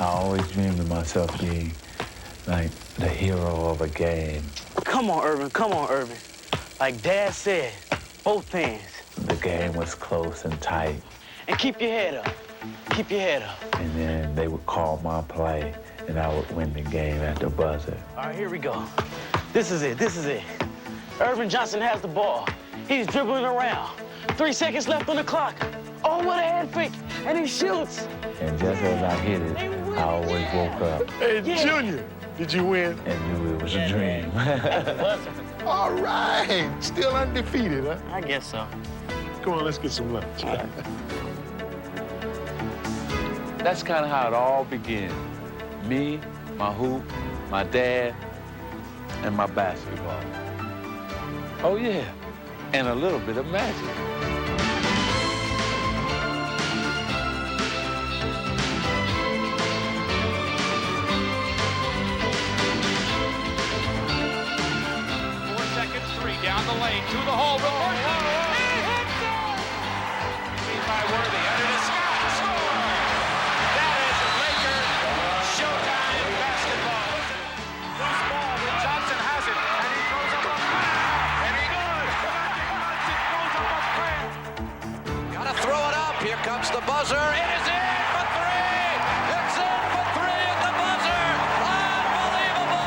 I always dreamed of myself being like the hero of a game. Come on, Irvin, come on, Irvin. Like Dad said, both hands. The game was close and tight. And keep your head up. Keep your head up. And then they would call my play, and I would win the game at the buzzer. All right, here we go. This is it, this is it. Irvin Johnson has the ball. He's dribbling around. 3 seconds left on the clock. Oh, what a head fake. And he shoots. And just as I hit it, I always woke up. Hey, Junior, did you win? And knew it was a dream. All right, still undefeated, huh? I guess so. Come on, let's get some lunch. Right. That's kind of how it all began. Me, my hoop, my dad, and my basketball. Oh, yeah, and a little bit of magic. Down the lane, to the hole, reverse it, he hits it! Seen by Worthy, under the Scott, score! That is Laker Showtime basketball. Loose ball, but Johnson has it, and he throws up a prayer, and he goes! Johnson throws up a prayer. Gotta throw it up, here comes the buzzer, it is in for three! It's in for three at the buzzer! Unbelievable!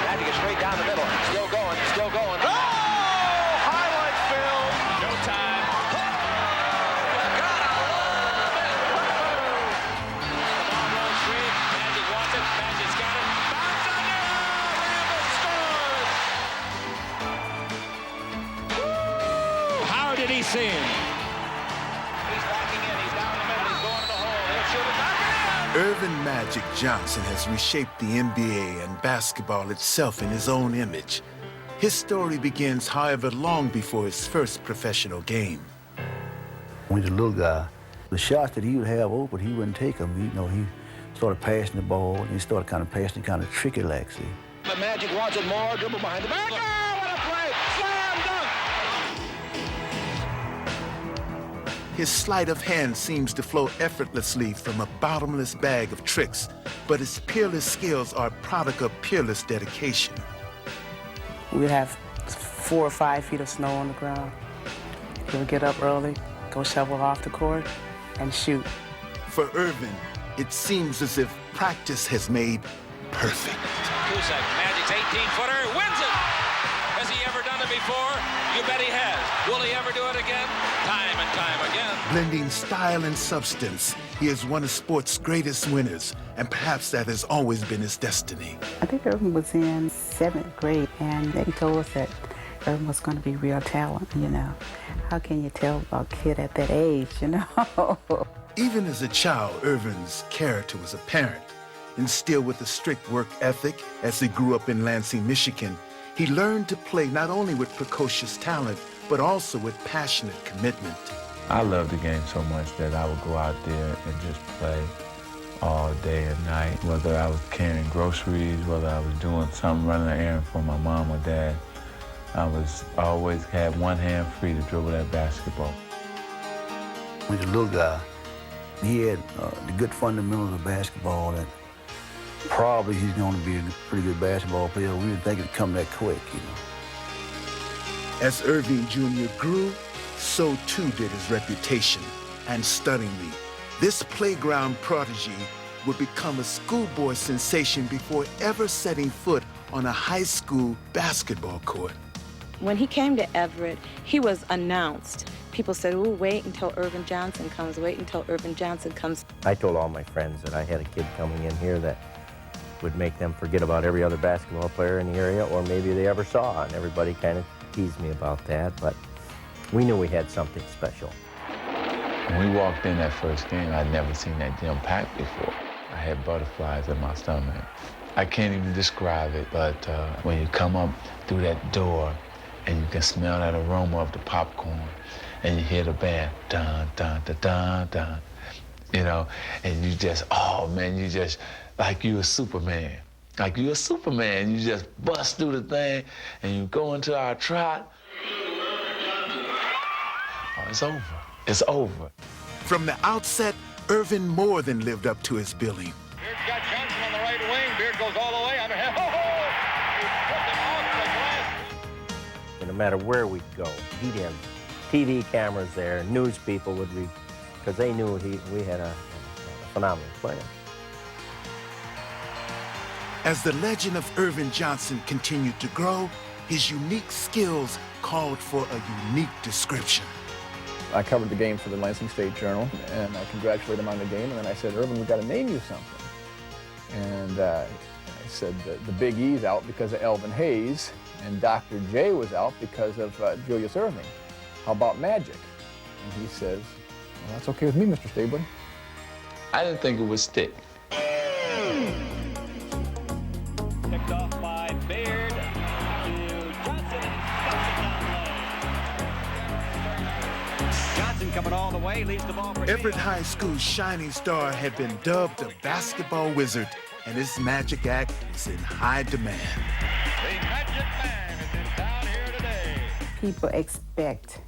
Magic is straight down the middle, still going, still going. Did he see him? He's backing in. He's down the middle. He's going to the hole. He'll shoot it back in. Irvin Magic Johnson has reshaped the NBA and basketball itself in his own image. His story begins, however, long before his first professional game. When he was a little guy, the shots that he would have open, he wouldn't take them. He started passing the ball, and he started kind of passing kind of tricky like, see. The Magic wants it more. Dribble behind the back. Oh, what a play! Slam dunk! His sleight of hand seems to flow effortlessly from a bottomless bag of tricks, but his peerless skills are a product of peerless dedication. We'd have 4 or 5 feet of snow on the ground. He would get up early, go shovel off the court, and shoot. For Irvin, it seems as if practice has made perfect. Kusak, Magic's 18-footer, wins it! Has he ever done it before? You bet he has. Will he ever do it again? Time and time again. Blending style and substance, he is one of sport's greatest winners, and perhaps that has always been his destiny. I think Irvin was in 7th grade, and they told us that Irvin was going to be real talent, How can you tell a kid at that age, Even as a child, Irvin's character was apparent. Instilled with a strict work ethic as he grew up in Lansing, Michigan, he learned to play not only with precocious talent, but also with passionate commitment. I loved the game so much that I would go out there and just play all day and night. Whether I was carrying groceries, whether I was doing something, running an errand for my mom or dad, I always had one hand free to dribble that basketball. When he was a little guy, he had the good fundamentals of basketball that probably he's going to be a pretty good basketball player. We didn't think it'd come that quick, As Irving Jr. grew, so too did his reputation. And stunningly, this playground prodigy would become a schoolboy sensation before ever setting foot on a high school basketball court. When he came to Everett, he was announced. People said, "Ooh, wait until Irvin Johnson comes, wait until Irvin Johnson comes." I told all my friends that I had a kid coming in here that would make them forget about every other basketball player in the area, or maybe they ever saw, and everybody kind of teased me about that, but we knew we had something special. When we walked in that first game, I'd never seen that gym packed before. I had butterflies in my stomach. I can't even describe it, but when you come up through that door and you can smell that aroma of the popcorn and you hear the band, dun, dun, dun, dun, dun, and you just, oh man, you just, like you a Superman. Like you a Superman, you just bust through the thing and you go into our trot. Oh, it's over. It's over. From the outset, Irvin more than lived up to his billing. goes all the way. He took him off the glass. And no matter where we'd go, he'd have TV cameras there, news people would read, because they knew we had a phenomenal player. As the legend of Irvin Johnson continued to grow, his unique skills called for a unique description. I covered the game for the Lansing State Journal, and I congratulated him on the game, and then I said, Irvin, we've got to name you something. And I said the Big E's out because of Elvin Hayes, and Dr. J was out because of Julius Erving. How about Magic? And he says, well, that's okay with me, Mr. Stabler. I didn't think it would stick. Picked off by Baird to Johnson and stuffs it down low. Johnson coming all the way, leaves the ball for Everett High School's shining star had been dubbed a basketball wizard, and his magic act is in high demand. The Magic Man is in town here today. People expect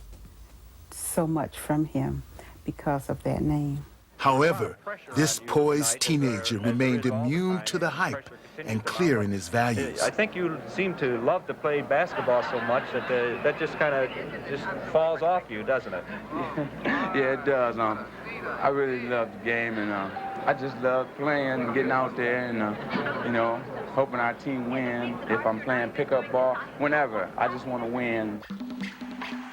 so much from him because of that name. However, this poised teenager remained immune to the hype and clear in his values. I think you seem to love to play basketball so much that that just kind of just falls off you, doesn't it? Yeah, it does. I really love the game, and I just love playing, getting out there, and you know, hoping our team win. If I'm playing pickup ball, whenever, I just want to win.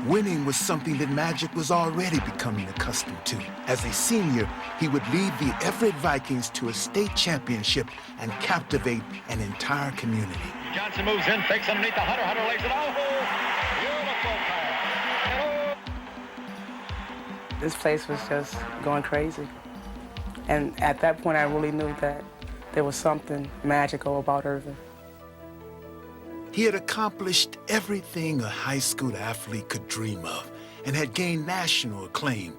Winning was something that Magic was already becoming accustomed to. As a senior, he would lead the Everett Vikings to a state championship and captivate an entire community. Johnson moves in, fakes underneath the Hunter. Hunter lays it all. Beautiful pass. This place was just going crazy. And at that point, I really knew that there was something magical about Irvin. He had accomplished everything a high school athlete could dream of and had gained national acclaim.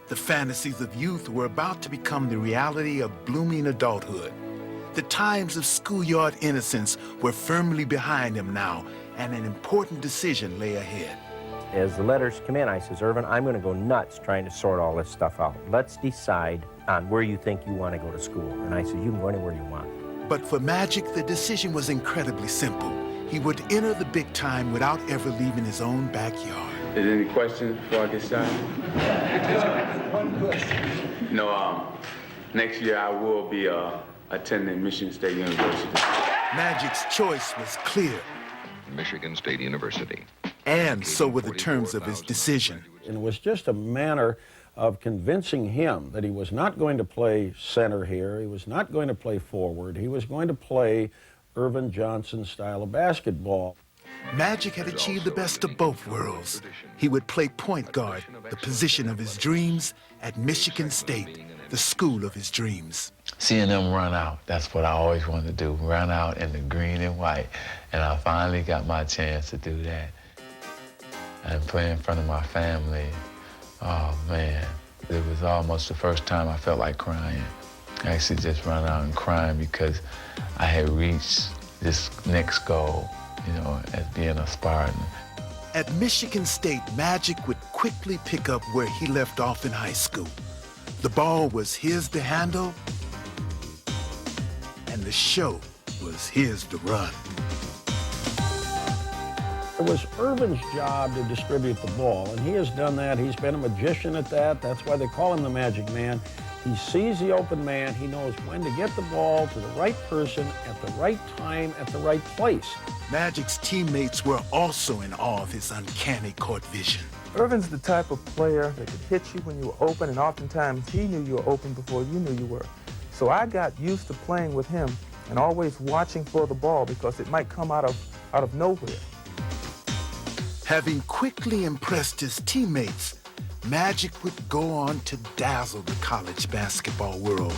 The fantasies of youth were about to become the reality of blooming adulthood. The times of schoolyard innocence were firmly behind him now, and an important decision lay ahead. As the letters come in, I says, Irvin, I'm going to go nuts trying to sort all this stuff out. Let's decide on where you think you want to go to school. And I said, you can go anywhere you want. But for Magic, the decision was incredibly simple. He would enter the big time without ever leaving his own backyard. Is there any questions before I get started? One question. No, next year I will be attending Michigan State University. Magic's choice was clear. Michigan State University. And so were the terms of his decision. And it was just a manner of convincing him that he was not going to play center here, he was not going to play forward, he was going to play Irvin Johnson style of basketball. Magic had achieved the best of both worlds. He would play point guard, the position of his dreams, at Michigan State, the school of his dreams. Seeing them run out, that's what I always wanted to do, run out in the green and white. And I finally got my chance to do that. And play in front of my family, oh man, it was almost the first time I felt like crying. I actually just run out and crying because I had reached this next goal, you know, as being a Spartan. At Michigan State, Magic would quickly pick up where he left off in high school. The ball was his to handle, and the show was his to run. It was Irvin's job to distribute the ball, and he has done that. He's been a magician at that. That's why they call him the Magic Man. He sees the open man. He knows when to get the ball to the right person at the right time at the right place. Magic's teammates were also in awe of his uncanny court vision. Irvin's the type of player that could hit you when you were open, and oftentimes he knew you were open before you knew you were. So I got used to playing with him and always watching for the ball because it might come out of nowhere. Having quickly impressed his teammates, Magic would go on to dazzle the college basketball world.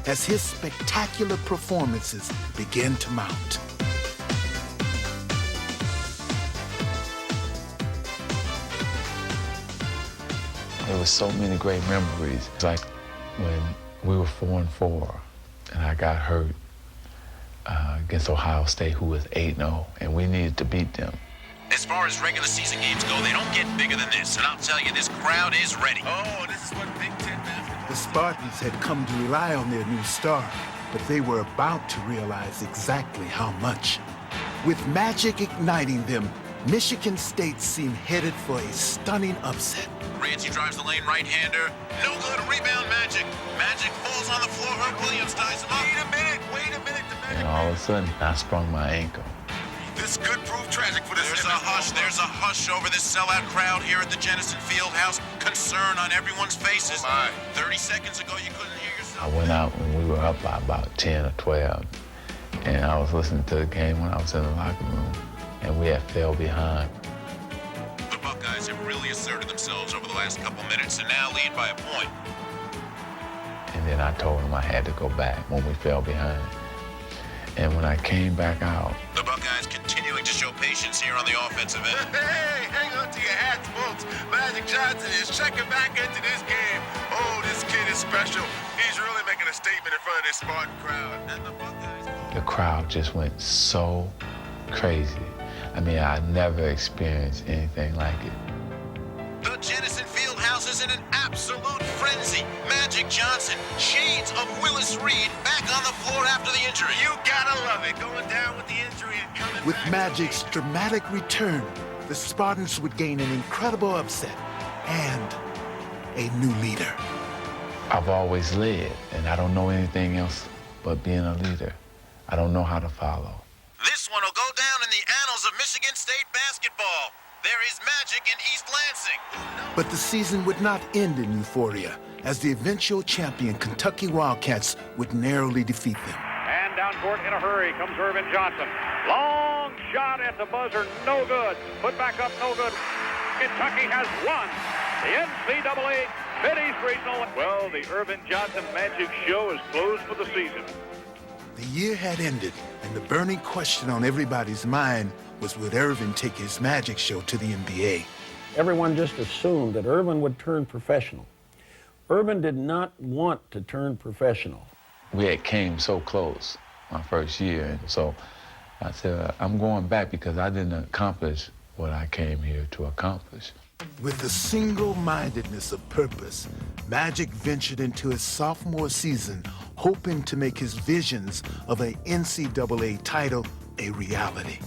As his spectacular performances began to mount. There were so many great memories. It's like when we were 4-4 and I got hurt against Ohio State, who was 8-0, and we needed to beat them. As far as regular season games go, they don't get bigger than this, and I'll tell you, this crowd is ready. Oh, this is what Big Ten basketball. The The Spartans had come to rely on their new star, but they were about to realize exactly how much. With Magic igniting them, Michigan State seemed headed for a stunning upset. Rancy drives the lane right-hander. No good. Rebound Magic. Magic falls on the floor. Herb Williams ties him up. Wait a minute. And all of a sudden, I sprung my ankle. This could prove tragic for this. There's a hush over this sellout crowd here at the Jennison Fieldhouse. Concern on everyone's faces. 30 seconds ago, you couldn't hear yourself. I went out when we were up by about 10 or 12, and I was listening to the game when I was in the locker room, and we had fell behind. The Buckeyes have really asserted themselves over the last couple minutes and now lead by a point. And then I told him I had to go back when we fell behind. And when I came back out, The Buckeyes continuing to show patience here on the offensive end. Hey, hang on to your hats, folks. Magic Johnson is checking back into this game. Oh, this kid is special. He's really making a statement in front of this Spartan crowd. And the Buckeyes... the crowd just went so crazy. I mean, I never experienced anything like it. The Jennison Fieldhouse is in an absolute frenzy. Magic Johnson, shades of Willis Reed, back on the floor after the injury. You gotta love it, going down with the injury and coming with back. Magic's dramatic return, the Spartans would gain an incredible upset and a new leader. I've always led, and I don't know anything else but being a leader. I don't know how to follow. This one will go down in the annals of Michigan State basketball. There is magic in East Lansing. But the season would not end in euphoria, as the eventual champion Kentucky Wildcats would narrowly defeat them. And down court in a hurry comes Irvin Johnson. Long shot at the buzzer, no good. Put back up, no good. Kentucky has won the NCAA Mid-East Regional. Well, the Irvin Johnson Magic Show is closed for the season. The year had ended, and the burning question on everybody's mind was, would Irvin take his Magic Show to the NBA? Everyone just assumed that Irvin would turn professional. Irvin did not want to turn professional. We had came so close my first year, and so I said, I'm going back because I didn't accomplish what I came here to accomplish. With the single-mindedness of purpose, Magic ventured into his sophomore season, hoping to make his visions of an NCAA title a reality.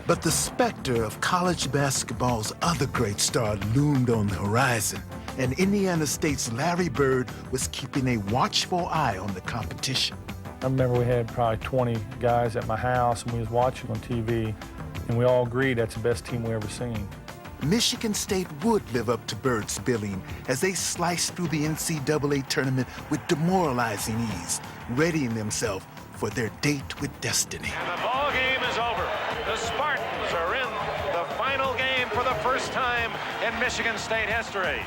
But the specter of college basketball's other great star loomed on the horizon, and Indiana State's Larry Bird was keeping a watchful eye on the competition. I remember we had probably 20 guys at my house, and we was watching on TV, and we all agreed that's the best team we ever seen. Michigan State would live up to Bird's billing as they sliced through the NCAA tournament with demoralizing ease, readying themselves for their date with destiny. And the ball game is over. The Spartans are in the final game for the first time in Michigan State history.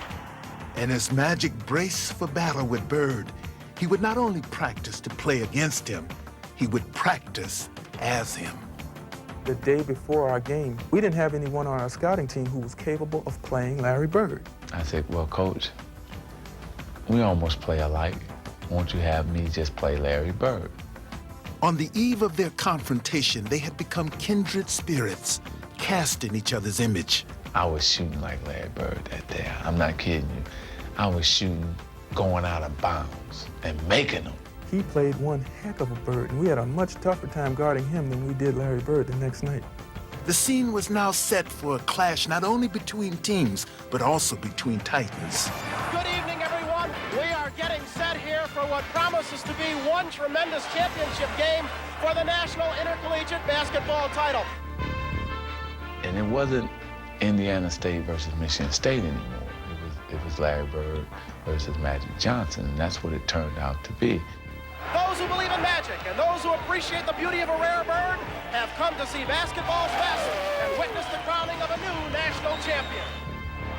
And as Magic braced for battle with Bird, he would not only practice to play against him, he would practice as him. The day before our game, we didn't have anyone on our scouting team who was capable of playing Larry Bird. I said, well, Coach, we almost play alike. Won't you have me just play Larry Bird? On the eve of their confrontation, they had become kindred spirits, cast in each other's image. I was shooting like Larry Bird that day. I'm not kidding you. I was shooting, going out of bounds, and making them. He played one heck of a Bird, and we had a much tougher time guarding him than we did Larry Bird the next night. The scene was now set for a clash not only between teams, but also between titans. Good evening, everyone. We are getting set here for what promises to be one tremendous championship game for the National Intercollegiate Basketball title. And it wasn't Indiana State versus Michigan State anymore. It was Larry Bird versus Magic Johnson, and that's what it turned out to be. Those who believe in magic and those who appreciate the beauty of a rare bird have come to see basketball's best and witness the crowning of a new national champion.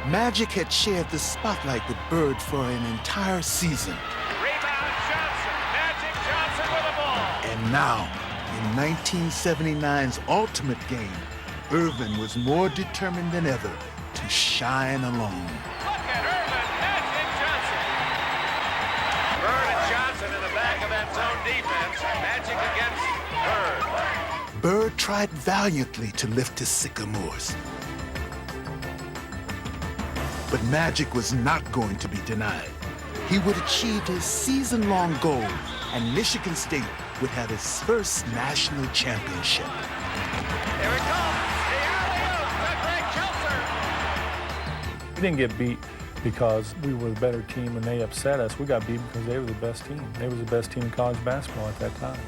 Magic had shared the spotlight with Bird for an entire season. Rebound Johnson. Magic Johnson with the ball. And now, in 1979's ultimate game, Irvin was more determined than ever to shine alone. Look at Irvin, Magic Johnson. Bird and Johnson in the back of that zone defense. Magic against Bird. Bird tried valiantly to lift his sycamores. But Magic was not going to be denied. he would achieve his season-long goal, and Michigan State would have its first national championship. Here it comes. The alley-oop to Greg Kelser. We didn't get beat because we were the better team and they upset us. We got beat because they were the best team. They were the best team in college basketball at that time.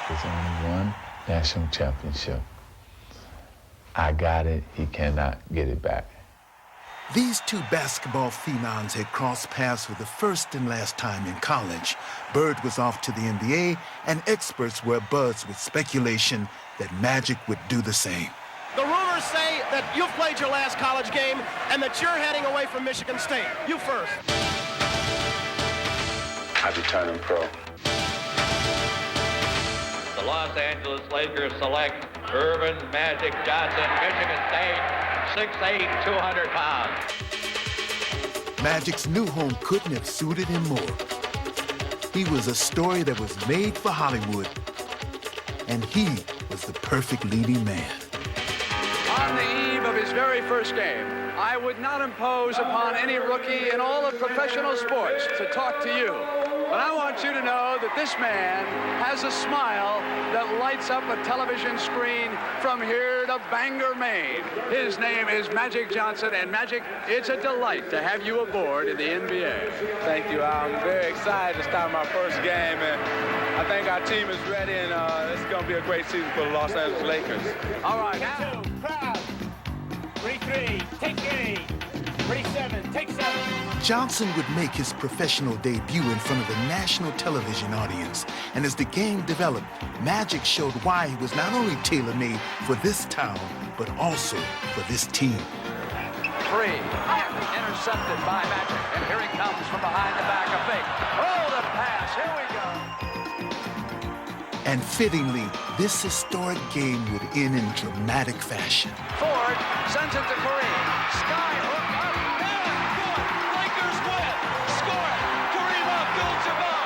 There's only one national championship. I got it, he cannot get it back. These two basketball phenoms had crossed paths for the first and last time in college. Bird was off to the NBA, and experts were abuzz with speculation that Magic would do the same. The rumors say that you've played your last college game and that you're heading away from Michigan State. You first. I'll be turning pro. The Los Angeles Lakers select Earvin Magic Johnson, Michigan State, 6'8", 200 pounds. Magic's new home couldn't have suited him more. He was a story that was made for Hollywood, and he was the perfect leading man. On the eve of his very first game, I would not impose upon any rookie in all of professional sports to talk to you. But I want you to know that this man has a smile that lights up a television screen from here to Bangor, Maine. His name is Magic Johnson, and Magic, it's a delight to have you aboard in the NBA. Thank you. I'm very excited to start my first game, and I think our team is ready, and it's going to be a great season for the Los Angeles Lakers. All right. Two, crowd. 3-3, take 8. 37, take 7. Johnson would make his professional debut in front of the national television audience. And as the game developed, Magic showed why he was not only tailor-made for this town, but also for this team. 3, intercepted by Magic, and here he comes from behind the back, a fake. Oh, the pass, here we go. And fittingly, this historic game would end in dramatic fashion. Ford sends it to Kareem. Skyhook up, down, good. Lakers win. Score it. Kareem Abdul-Jabbar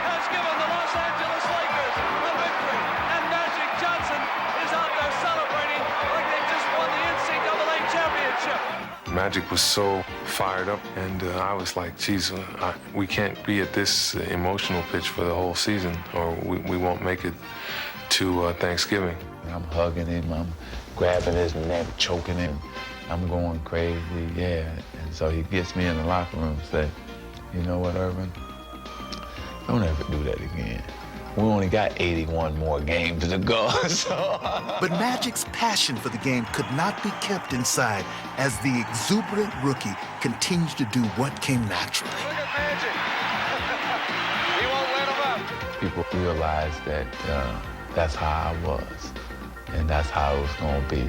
has given the Los Angeles Lakers a victory. And Magic Johnson is out there celebrating like they just won the NCAA championship. Magic was so fired up, and I was like, geez, we can't be at this emotional pitch for the whole season, or we won't make it to Thanksgiving. I'm hugging him, I'm grabbing his neck, choking him. I'm going crazy, yeah. And so he gets me in the locker room and says, you know what, Earvin? Don't ever do that again. We only got 81 more games to go, so. But Magic's passion for the game could not be kept inside as the exuberant rookie continues to do what came naturally. Look at Magic. He won't let him up. People realized that that's how I was, and that's how it was gonna be.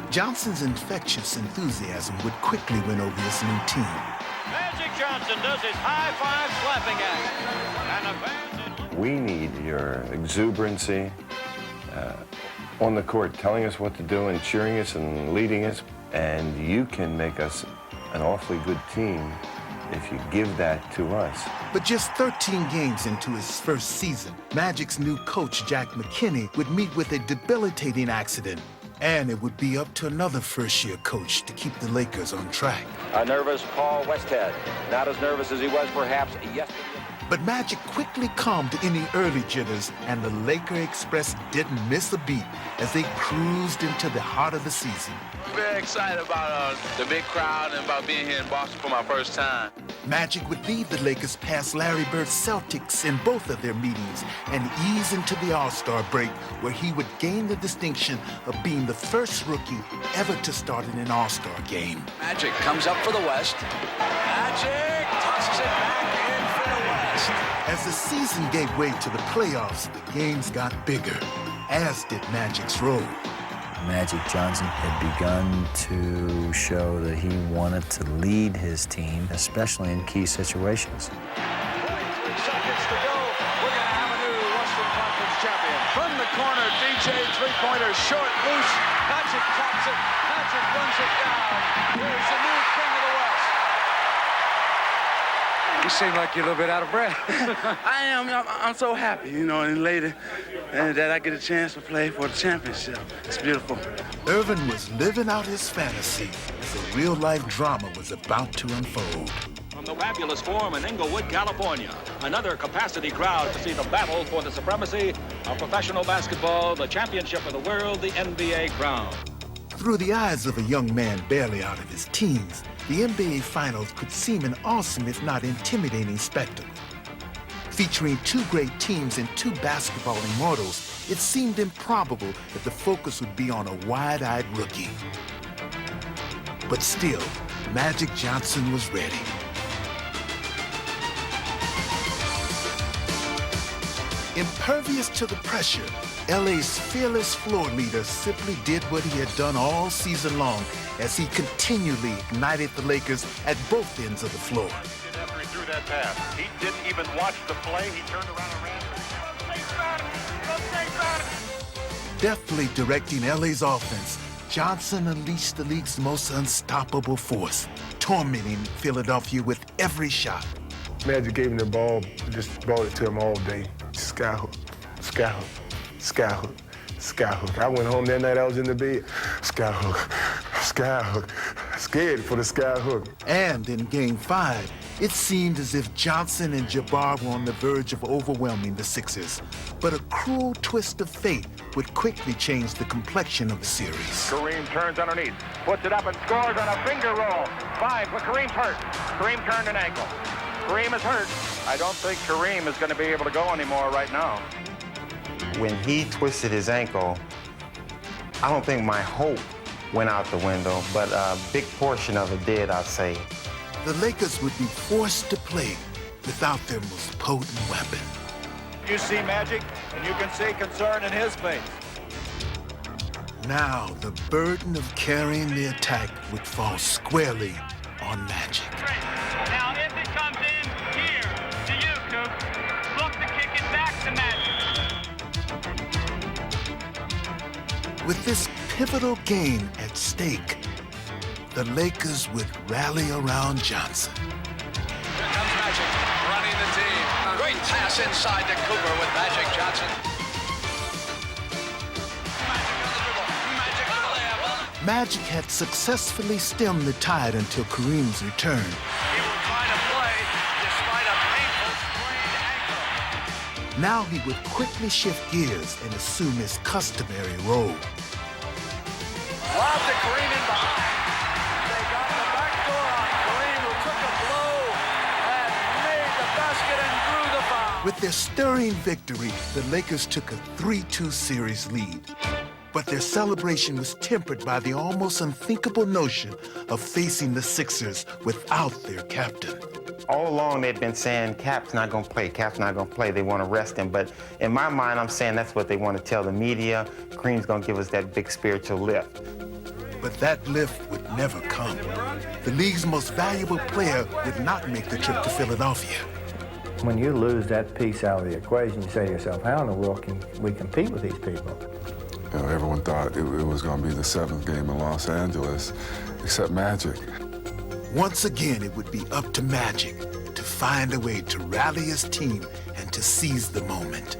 Johnson's infectious enthusiasm would quickly win over his new team. Magic Johnson does his high-five slapping act. And the fans... We need your exuberancy on the court, telling us what to do and cheering us and leading us. And you can make us an awfully good team if you give that to us. But just 13 games into his first season, Magic's new coach, Jack McKinney, would meet with a debilitating accident. And it would be up to another first-year coach to keep the Lakers on track. A nervous Paul Westhead, not as nervous as he was perhaps yesterday. But Magic quickly calmed any early jitters, and the Laker Express didn't miss a beat as they cruised into the heart of the season. I'm very excited about the big crowd and about being here in Boston for my first time. Magic would lead the Lakers past Larry Bird's Celtics in both of their meetings and ease into the All-Star break, where he would gain the distinction of being the first rookie ever to start in an All-Star game. Magic comes up for the West. Magic tosses it back in for the West. As the season gave way to the playoffs, the games got bigger, as did Magic's role. Magic Johnson had begun to show that he wanted to lead his team, especially in key situations. 23 seconds to go. We're going to have a new Western Conference champion. From the corner, DJ three-pointer, short, loose. Magic taps it. Magic runs it down. Here's the new king of the West. You seem like you're a little bit out of breath. I am. I'm so happy, you know, and later, and that I get a chance to play for the championship. It's beautiful. Irvin was living out his fantasy as a real-life drama was about to unfold. From the fabulous Forum in Inglewood, California, another capacity crowd to see the battle for the supremacy of professional basketball, the championship of the world, the NBA crown. Through the eyes of a young man barely out of his teens, the NBA Finals could seem an awesome, if not intimidating, spectacle. Featuring two great teams and two basketball immortals, it seemed improbable that the focus would be on a wide-eyed rookie. But still, Magic Johnson was ready. Impervious to the pressure, LA's fearless floor leader simply did what he had done all season long as he continually ignited the Lakers at both ends of the floor. After he threw that pass, he didn't even watch the play. He turned around and ran. Deftly directing LA's offense, Johnson unleashed the league's most unstoppable force, tormenting Philadelphia with every shot. Magic gave him the ball, just brought it to him all day. Skyhook, skyhook, skyhook, skyhook. I went home that night, I was in the bed. Skyhook, skyhook, scared for the skyhook. And in Game 5, it seemed as if Johnson and Jabbar were on the verge of overwhelming the Sixers. But a cruel twist of fate would quickly change the complexion of the series. Kareem turns underneath, puts it up and scores on a finger roll. 5, but Kareem's hurt. Kareem turned an ankle. Kareem is hurt. I don't think Kareem is going to be able to go anymore right now. When he twisted his ankle, I don't think my hope went out the window, but a big portion of it did, I'd say. The Lakers would be forced to play without their most potent weapon. You see Magic, and you can see concern in his face. Now, the burden of carrying the attack would fall squarely on Magic. Now, if it comes in here to you, Coop, look to kick it back to Magic. With this pivotal game at stake, the Lakers would rally around Johnson. Here comes Magic, running the team. Great pass inside to Cooper with Magic Johnson. Magic had successfully stemmed the tide until Kareem's return. He will try to play despite a painful sprained ankle. Now he would quickly shift gears and assume his customary role. Lob to Kareem in behind. They got the back door on Kareem, who took a blow and made the basket and drew the foul. With their stirring victory, the Lakers took a 3-2 series lead. But their celebration was tempered by the almost unthinkable notion of facing the Sixers without their captain. All along, they've been saying, Cap's not going to play, Cap's not going to play. They want to rest him. But in my mind, I'm saying that's what they want to tell the media. Kareem's going to give us that big spiritual lift. But that lift would never come. The league's most valuable player would not make the trip to Philadelphia. When you lose that piece out of the equation, you say to yourself, how in the world can we compete with these people? You know, everyone thought it was going to be the 7th game in Los Angeles, except Magic. Once again, it would be up to Magic to find a way to rally his team and to seize the moment.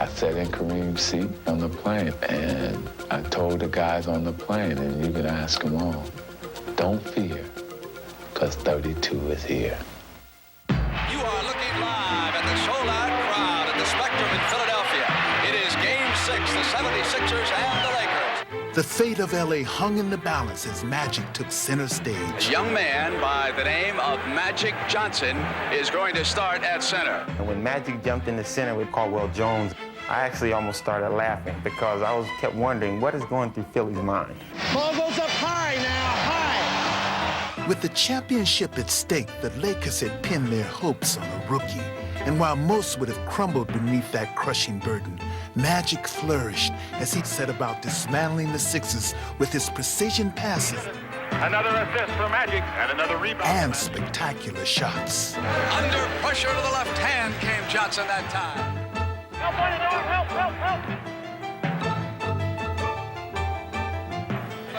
I sat in Kareem's seat on the plane, and I told the guys on the plane, and you can ask them all, don't fear, because 32 is here. You are looking live at the sold-out crowd at the Spectrum in Philadelphia. It is Game 6, the 76ers and the Lakers. The fate of LA hung in the balance as Magic took center stage. A young man by the name of Magic Johnson is going to start at center. And when Magic jumped in the center with Caldwell Jones, I actually almost started laughing because I kept wondering what is going through Philly's mind. Ball goes up high now, high. With the championship at stake, the Lakers had pinned their hopes on a rookie. And while most would have crumbled beneath that crushing burden, Magic flourished as he set about dismantling the Sixers with his precision passes. Another assist for Magic and another rebound. And spectacular shots. Under pressure to the left hand came Johnson that time. Help, help, help, help.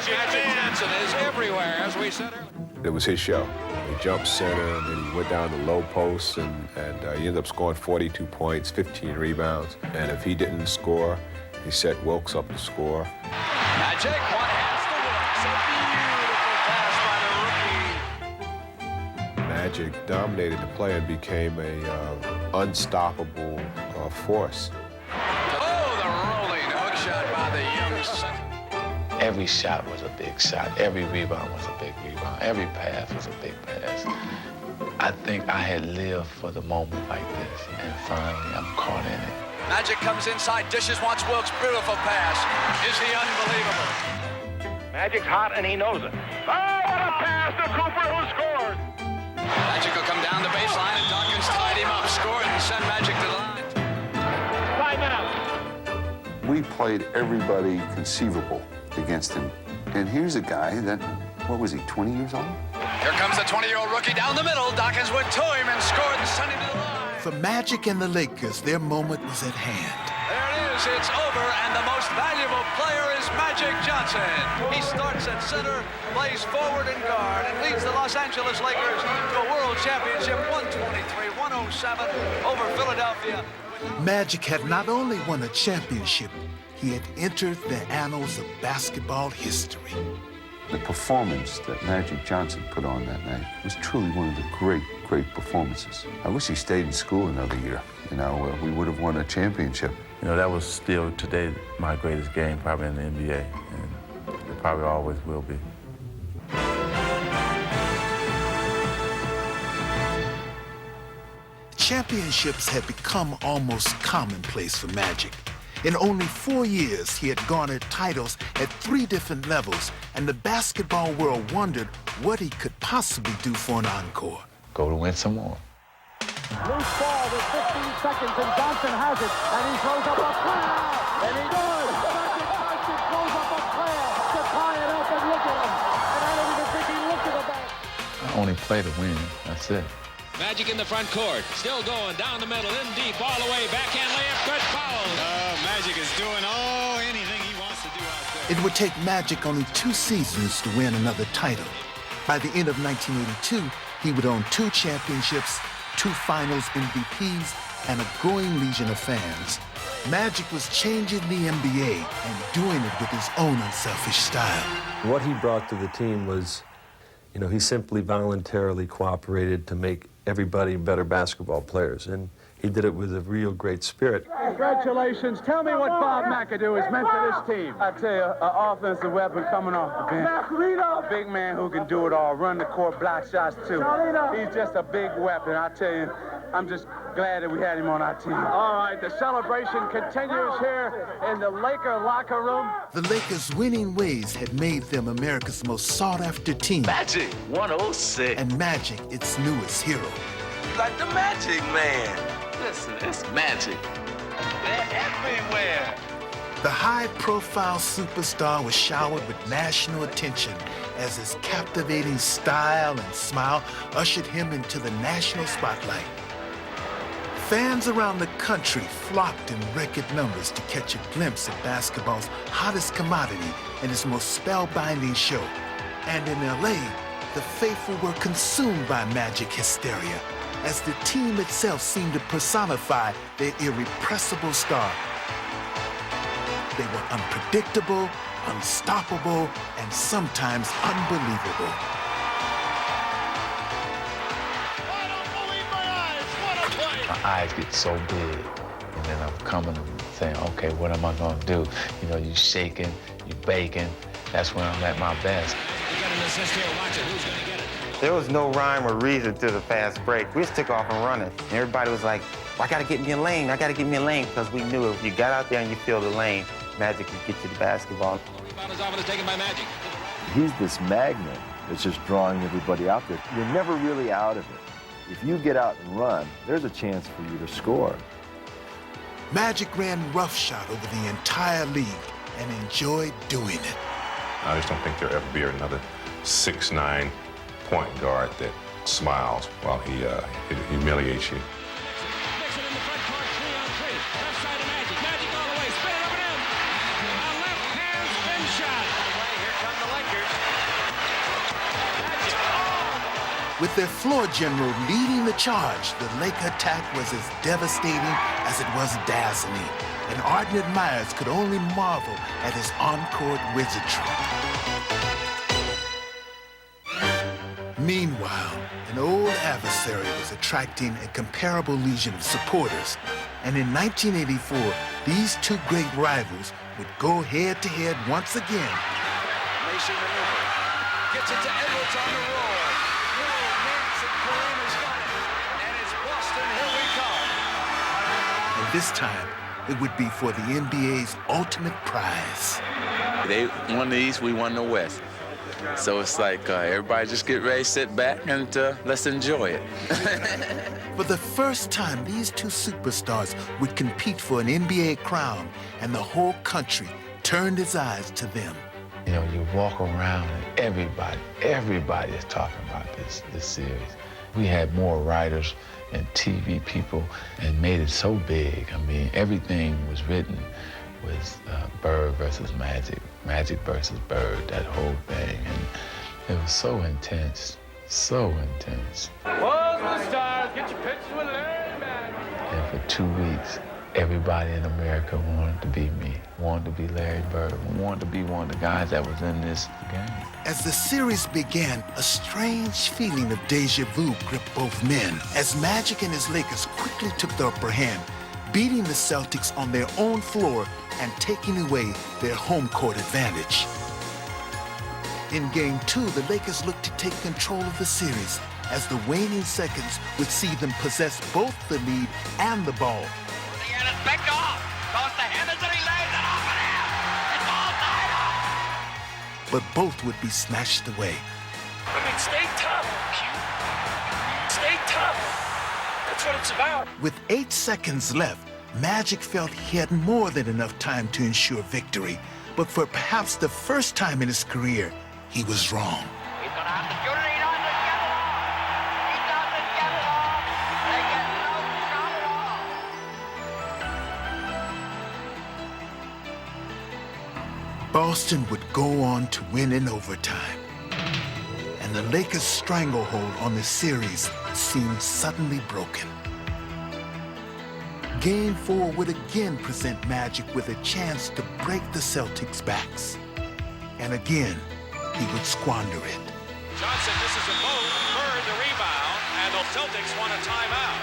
Magic Johnson is everywhere, as we said earlier. It was his show. He jumped center, and then he went down the low post, and he ended up scoring 42 points, 15 rebounds. And if he didn't score, he set Wilkes up to score. Magic, one has to work. So beautiful pass by the rookie. Magic dominated the play and became a unstoppable force. Oh, the rolling hook shot by the young center. Every shot was a big shot. Every rebound was a big rebound. Every pass was a big pass. I think I had lived for the moment like this, and finally I'm caught in it. Magic comes inside, dishes, wants Wilkes. Beautiful pass. Is he unbelievable? Magic's hot, and he knows it. Oh, what a pass to Cooper, who scored! Magic will come down the baseline, and Dawkins tied him up, scored, and sent Magic to the line. Timeout. We played everybody conceivable against him. And here's a guy that, what was he, 20 years old? Here comes the 20-year-old rookie down the middle. Dawkins went to him and scored and sent him to the line. For Magic and the Lakers, their moment was at hand. There it is. It's over, and the most valuable player is Magic Johnson. He starts at center, plays forward and guard, and leads the Los Angeles Lakers to a world championship 123-107 over Philadelphia. Magic had not only won a championship, he had entered the annals of basketball history. The performance that Magic Johnson put on that night was truly one of the great, great performances. I wish he stayed in school another year. You know, we would have won a championship. You know, that was still today my greatest game probably in the NBA, and it probably always will be. Championships had become almost commonplace for Magic. In only 4 years, he had garnered titles at 3 different levels, and the basketball world wondered what he could possibly do for an encore. Go to win some more. Loose ball with 15 seconds, and Johnson has it, and he throws up a prayer, and he does. Magic Johnson throws up a prayer to tie it up, and look at him. And I don't even think he looked at the back. I only play to win. That's it. Magic in the front court, still going down the middle, in deep, all the way, backhand layup, good foul. Magic is doing anything he wants to do out there. It would take Magic only 2 seasons to win another title. By the end of 1982, he would own 2 championships, 2 finals MVPs, and a growing legion of fans. Magic was changing the NBA and doing it with his own unselfish style. What he brought to the team was, you know, he simply voluntarily cooperated to make everybody better basketball players, and he did it with a real great spirit. Congratulations. Tell me what Bob McAdoo has meant to this team. I tell you, an offensive weapon coming off the bench. A big man who can do it all, run the court, block shots too. He's just a big weapon. I tell you, I'm just glad that we had him on our team. All right, the celebration continues here in the Laker locker room. The Lakers' winning ways had made them America's most sought-after team. Magic 106. And Magic, its newest hero. Like the Magic Man. Listen, it's Magic. They're everywhere. The high-profile superstar was showered with national attention as his captivating style and smile ushered him into the national spotlight. Fans around the country flocked in record numbers to catch a glimpse of basketball's hottest commodity and its most spellbinding show. And in LA, the faithful were consumed by Magic hysteria, as the team itself seemed to personify their irrepressible star. They were unpredictable, unstoppable, and sometimes unbelievable. My eyes get so big, and then I'm coming and saying, okay, what am I gonna do? You know, you shaking, you baking. That's when I'm at my best. You got an assist here, watch it, who's gonna get it? There was no rhyme or reason to the fast break. We just took off and running. And everybody was like, well, I gotta get me a lane, I gotta get me a lane, because we knew if you got out there and you feel the lane, Magic could get you the basketball. Rebound is off and is taken by Magic. He's this magnet that's just drawing everybody out there. You're never really out of it. If you get out and run, there's a chance for you to score. Magic ran roughshod over the entire league and enjoyed doing it. I just don't think there'll ever be another 6'9" point guard that smiles while he humiliates you. Left hand spin shot. Here come the Lakers. With their floor general leading the charge, the Laker attack was as devastating as it was dazzling, and ardent admirers could only marvel at his on-court wizardry. Meanwhile, an old adversary was attracting a comparable legion of supporters, and in 1984, these two great rivals would go head-to-head once again. Mason maneuver. Gets it to Edwards on the roll. Nance and Kareem has got it. And it's Boston, here we come. And this time, it would be for the NBA's ultimate prize. They won the East, we won the West. So it's like everybody just get ready, sit back, and let's enjoy it. For the first time, these two superstars would compete for an NBA crown, and the whole country turned its eyes to them. You know, you walk around and everybody is talking about this series. We had more writers and TV people and made it so big. I mean, everything was written with Bird versus Magic, Magic versus Bird, that whole thing. And it was so intense, so intense. Pose the stars, get your pictures with Larry, man. And for 2 weeks, everybody in America wanted to be me, wanted to be Larry Bird, wanted to be one of the guys that was in this game. As the series began, a strange feeling of deja vu gripped both men, as Magic and his Lakers quickly took the upper hand, beating the Celtics on their own floor and taking away their home court advantage. In Game 2, the Lakers looked to take control of the series, as the waning seconds would see them possess both the lead and the ball. Back off! Toss the Henderson, he lays it off of him! It's all tied up! But both would be snatched away. I mean, stay tough, Q. Stay tough. That's what it's about. With 8 seconds left, Magic felt he had more than enough time to ensure victory. But for perhaps the first time in his career, he was wrong. He's gonna have to shoot it. He doesn't get it off. He doesn't get it off. They get no shot at all. Boston would go on to win in overtime. And the Lakers' stranglehold on the series seemed suddenly broken. Game 4 would again present Magic with a chance to break the Celtics' backs. And again, he would squander it. Johnson misses a boat, Bird the rebound, and the Celtics want a timeout.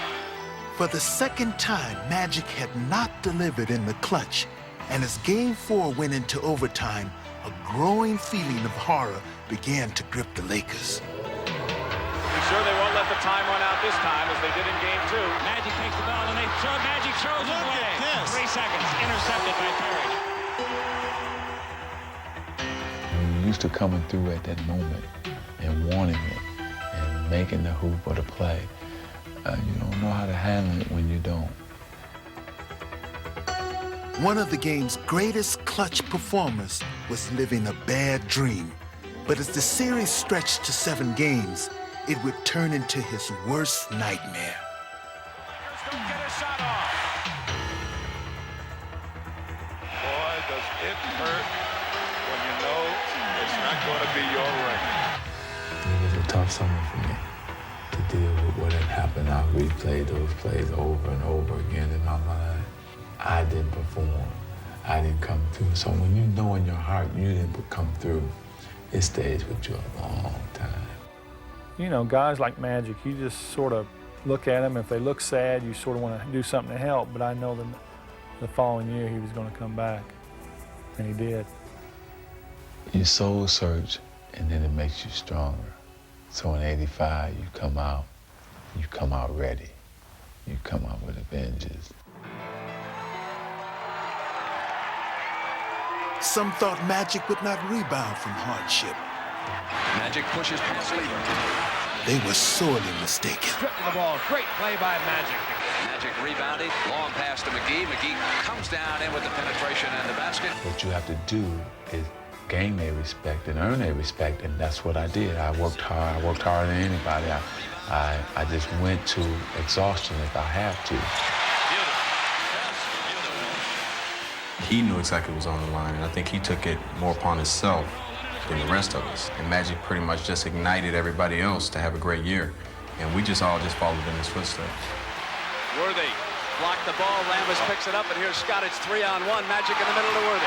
For the second time, Magic had not delivered in the clutch. And as Game 4 went into overtime, a growing feeling of horror began to grip the Lakers. Be sure they won't let the time run out this time as they did in Game 2. Magic takes the ball and Magic throws it away. 3 seconds, intercepted by Perry. You're used to coming through at that moment and wanting it and making the hoop or the play. You don't know how to handle it when you don't. One of the game's greatest clutch performers was living a bad dream. But as the series stretched to 7 games, it would turn into his worst nightmare. Don't get a shot off. Boy, does it hurt when you know it's not going to be your ring. It was a tough summer for me to deal with what had happened. I replayed those plays over and over again in my mind. I didn't perform. I didn't come through. So when you know in your heart you didn't come through, it stays with you a long time. You know, guys like Magic, you just sort of look at them. If they look sad, you sort of want to do something to help. But I know that the following year he was going to come back, and he did. You soul search, and then it makes you stronger. So in '85, you come out ready. You come out with a vengeance. Some thought Magic would not rebound from hardship. Magic pushes past leader. They were sorely mistaken. Stripping the ball. Great play by Magic. Magic rebounded. Long pass to McGee. McGee comes down in with the penetration and the basket. What you have to do is gain their respect and earn their respect, and that's what I did. I worked hard. I worked harder than anybody. I just went to exhaustion if I have to. He knew exactly what was on the line, and I think he took it more upon himself than the rest of us. And Magic pretty much just ignited everybody else to have a great year. And we just all followed in his footsteps. Worthy blocked the ball. Rambis picks it up, and here's Scott. It's 3-on-1. Magic in the middle to Worthy.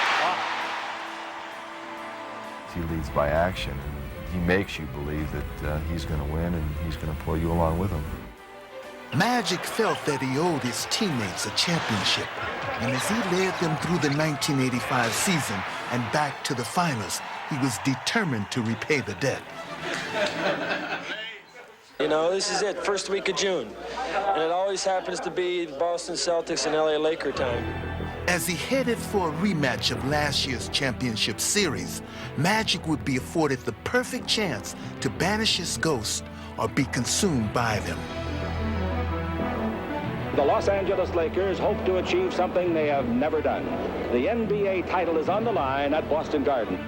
He leads by action. He makes you believe that he's going to win and he's going to pull you along with him. Magic felt that he owed his teammates a championship, and as he led them through the 1985 season and back to the finals, he was determined to repay the debt. You know, this is it, first week of June, and it always happens to be Boston Celtics and LA Laker time. As he headed for a rematch of last year's championship series, Magic would be afforded the perfect chance to banish his ghost or be consumed by them. The Los Angeles Lakers hope to achieve something they have never done. The NBA title is on the line at Boston Garden.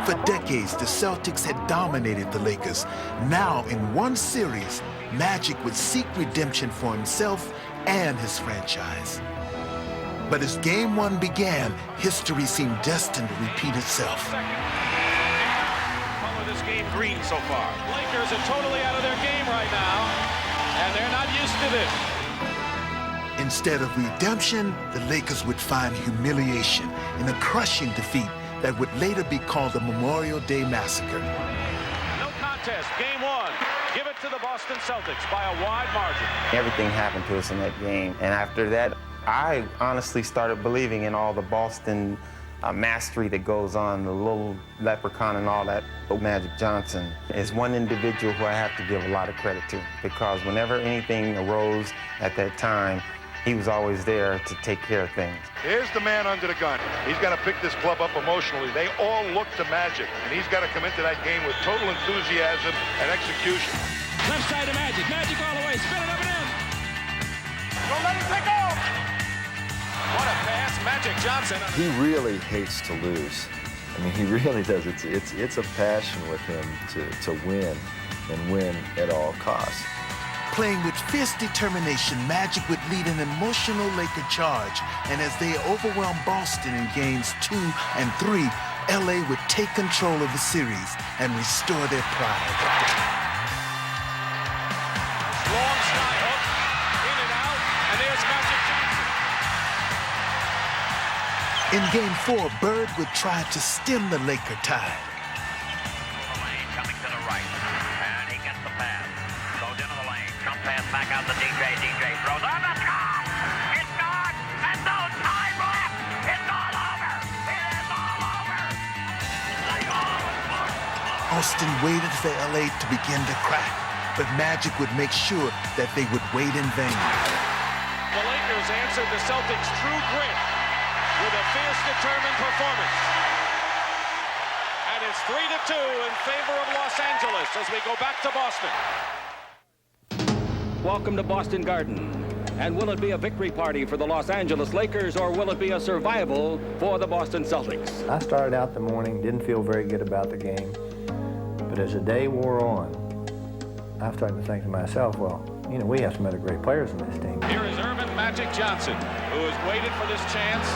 For decades, the Celtics had dominated the Lakers. Now, in one series, Magic would seek redemption for himself and his franchise. But as Game 1 began, history seemed destined to repeat itself. Color this game green so far. Lakers are totally out of their game right now, and they're not used to this. Instead of redemption, the Lakers would find humiliation in a crushing defeat that would later be called the Memorial Day Massacre. No contest, Game 1. Give it to the Boston Celtics by a wide margin. Everything happened to us in that game. And after that, I honestly started believing in all the Boston mastery that goes on, the little leprechaun and all that. But Magic Johnson is one individual who I have to give a lot of credit to, because whenever anything arose at that time, he was always there to take care of things. Here's the man under the gun. He's got to pick this club up emotionally. They all look to Magic, and he's got to come into that game with total enthusiasm and execution. Left side of Magic. Magic all the way. Spin it up and in. Don't let him take off. What a pass, Magic Johnson. He really hates to lose. I mean, he really does. It's a passion with him to win and win at all costs. Playing with fierce determination, Magic would lead an emotional Laker charge, and as they overwhelmed Boston in games 2 and 3, LA would take control of the series and restore their pride. Long sky hook, in and out, and there's Magic Johnson. In game 4, Bird would try to stem the Laker tide. Coming to the right, and he gets the pass. Goes into the lane, jump pass back out to DJ. DJ throws on the top. It's gone, and no time left. It's all over. It is all over. Boston waited for LA to begin to crack, but Magic would make sure that they would wait in vain. The Lakers answered the Celtics' true grit with a fierce, determined performance. And it's 3-2 in favor of Los Angeles as we go back to Boston. Welcome to Boston Garden. And will it be a victory party for the Los Angeles Lakers, or will it be a survival for the Boston Celtics? I started out the morning, didn't feel very good about the game. But as the day wore on, I started to think to myself, well, you know, we have some other great players in this team. Here is Irvin Magic Johnson, who has waited for this chance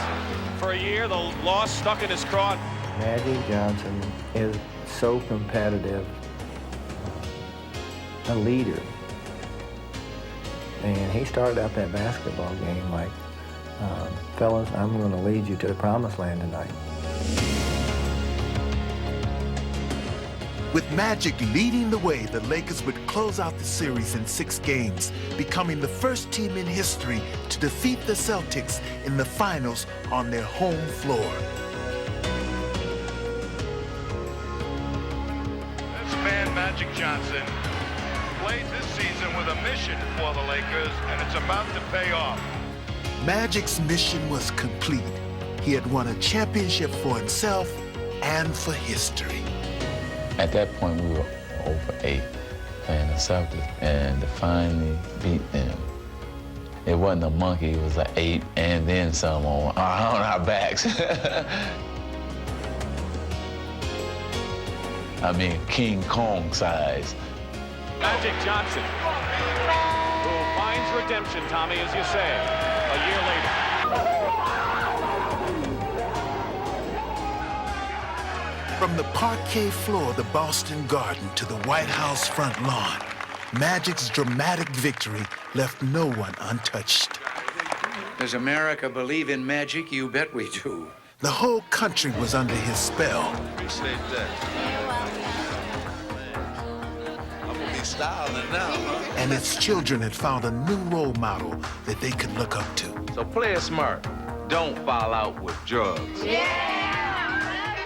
for a year. The loss stuck in his craw. Magic Johnson is so competitive, a leader. And he started out that basketball game like, fellas, I'm going to lead you to the promised land tonight. With Magic leading the way, the Lakers would close out the series in 6 games, becoming the first team in history to defeat the Celtics in the finals on their home floor. This man, Magic Johnson, played this season with a mission for the Lakers, and it's about to pay off. Magic's mission was complete. He had won a championship for himself and for history. At that point, we were over 8 playing the Celtics, and to finally beat them, it wasn't a monkey, it was an 8 and then some on our backs. I mean, King Kong size. Magic Johnson, who finds redemption, Tommy, as you say, a year later. From the parquet floor of the Boston Garden to the White House front lawn, Magic's dramatic victory left no one untouched. Does America believe in magic? You bet we do. The whole country was under his spell. Appreciate that. I'm gonna be styling now, huh? And its children had found a new role model that they could look up to. So play it smart. Don't fall out with drugs.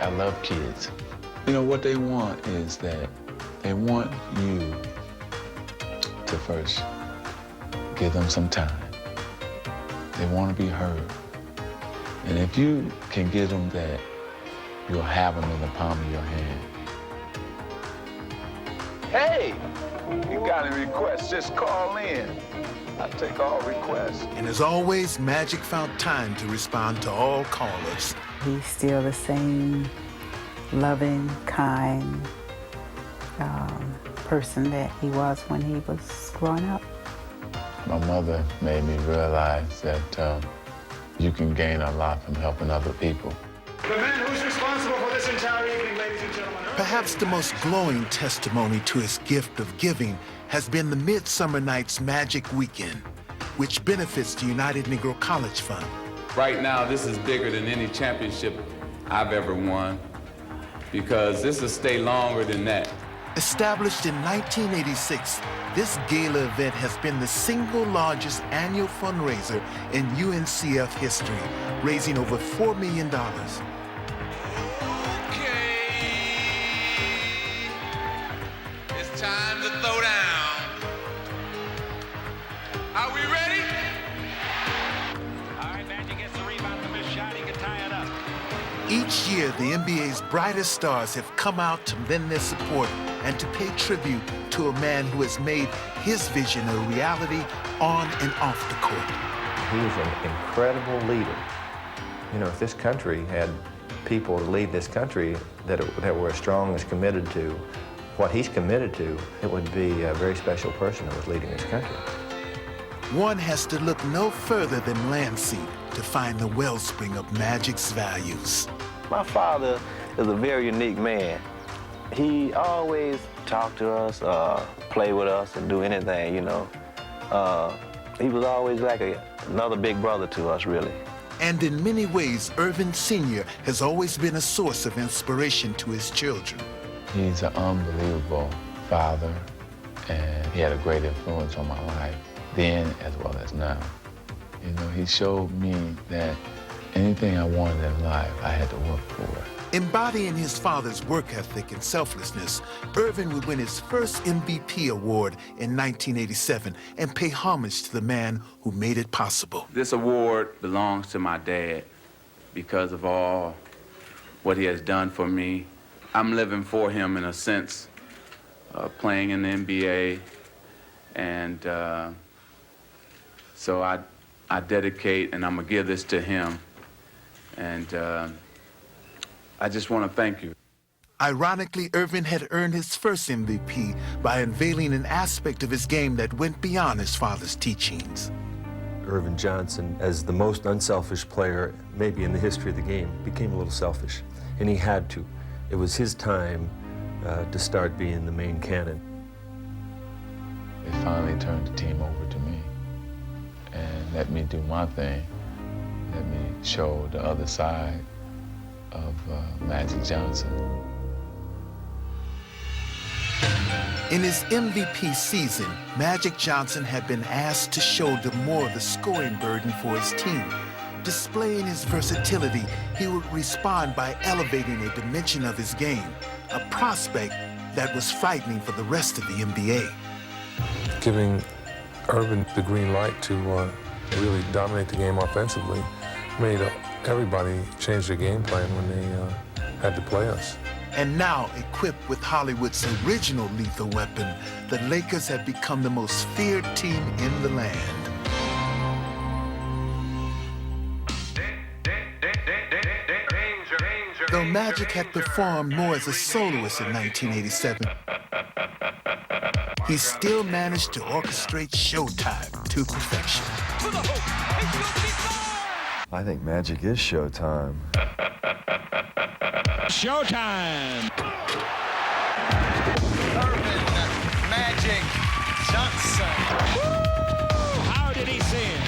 I love kids. You know, what they want is that they want you to first give them some time. They want to be heard. And if you can give them that, you'll have them in the palm of your hand. Hey, you got any requests, just call in. I take all requests. And as always, Magic found time to respond to all callers. He's still the same loving, kind person that he was when he was growing up. My mother made me realize that you can gain a lot from helping other people. The man who's responsible for this entire evening, ladies and gentlemen. Perhaps the most glowing testimony to his gift of giving has been the Midsummer Night's Magic Weekend, which benefits the United Negro College Fund. Right now, this is bigger than any championship I've ever won, because this will stay longer than that. Established in 1986, this gala event has been the single largest annual fundraiser in UNCF history, raising over $4 million. It's time to throw down. Are we ready? All right, Magic gets the rebound from his shot. He can tie it up. Each year, the NBA's brightest stars have come out to lend their support and to pay tribute to a man who has made his vision a reality on and off the court. He was an incredible leader. You know, if this country had people to lead this country that were as strong as committed to what he's committed to, it would be a very special person who was leading this country. One has to look no further than Lansing to find the wellspring of Magic's values. My father is a very unique man. He always talked to us, play with us, and do anything, you know. He was always like another big brother to us, really. And in many ways, Irvin Sr. has always been a source of inspiration to his children. He's an unbelievable father, and he had a great influence on my life, then as well as now. You know, he showed me that anything I wanted in life, I had to work for. Embodying his father's work ethic and selflessness, Irvin would win his first MVP award in 1987 and pay homage to the man who made it possible. This award belongs to my dad because of all what he has done for me. I'm living for him in a sense, playing in the NBA, and so I dedicate, and I'm gonna give this to him, and I just want to thank you. Ironically, Irvin had earned his first MVP by unveiling an aspect of his game that went beyond his father's teachings. Irvin Johnson, as the most unselfish player maybe in the history of the game, became a little selfish, and he had to. It was his time to start being the main cannon. They finally turned the team over to me and let me do my thing, let me show the other side of Magic Johnson. In his MVP season, Magic Johnson had been asked to shoulder more of the scoring burden for his team. Displaying his versatility, he would respond by elevating a dimension of his game, a prospect that was frightening for the rest of the NBA. Giving Irvin the green light to really dominate the game offensively made everybody change their game plan when they had to play us. And now, equipped with Hollywood's original lethal weapon, the Lakers have become the most feared team in the land. Though Magic had performed more as a soloist in 1987, he still managed to orchestrate Showtime to perfection. I think Magic is Showtime. Showtime. Irvin Magic Johnson. Woo! How did he see it?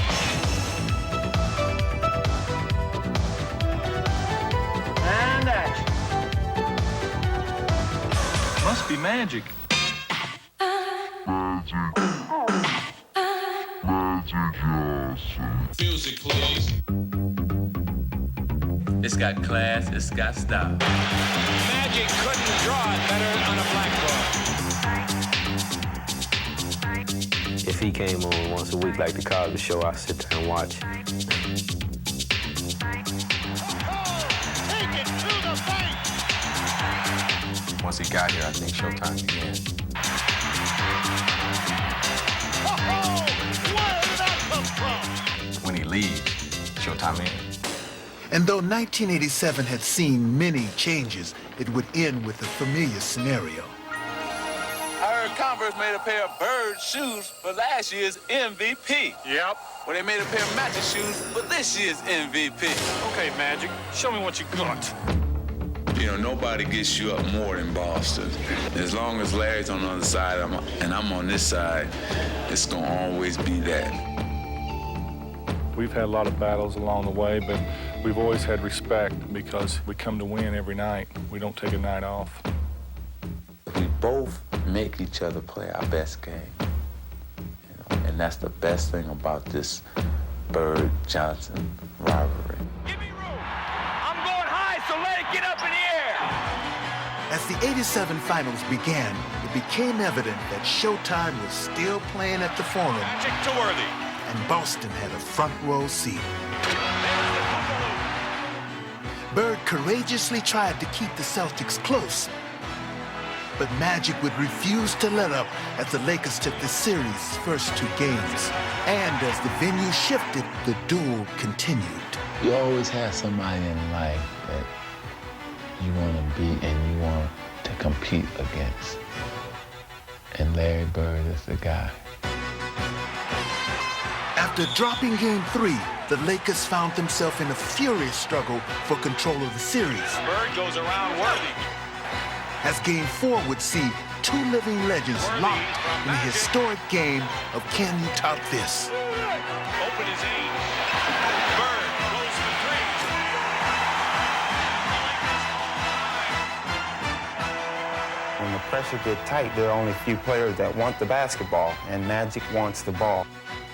And action. Must be magic. Music, please. It's got class, it's got style. Magic couldn't draw it better on a blackboard. If he came on once a week like the Cosby Show, I'd sit there and watch. Once he got here, I think Showtime began. When he leaves, Showtime ends. And though 1987 had seen many changes, it would end with a familiar scenario. I heard Converse made a pair of Bird shoes for last year's MVP. Yep. Well, they made a pair of Magic shoes for this year's MVP. Okay, Magic, show me what you got. You know, nobody gets you up more than Boston. As long as Larry's on the other side and I'm on this side, it's going to always be that. We've had a lot of battles along the way, but we've always had respect because we come to win every night. We don't take a night off. We both make each other play our best game. You know, and that's the best thing about this Bird-Johnson rivalry. Give me room. I'm going high, so let it get up in the air. As the '87 finals began, it became evident that Showtime was still playing at the Forum. Magic to Worthy. And Boston had a front row seat. Bird courageously tried to keep the Celtics close, but Magic would refuse to let up as the Lakers took the series' first 2 games. And as the venue shifted, the duel continued. You always have somebody in life that you want to beat and you want to compete against. And Larry Bird is the guy. After dropping Game 3, the Lakers found themselves in a furious struggle for control of the series. Bird goes around Worthy. As Game 4 would see 2 living legends locked in the historic game of Can You Top This? Open his aim. Bird goes for 3. When the pressure gets tight, there are only a few players that want the basketball, and Magic wants the ball.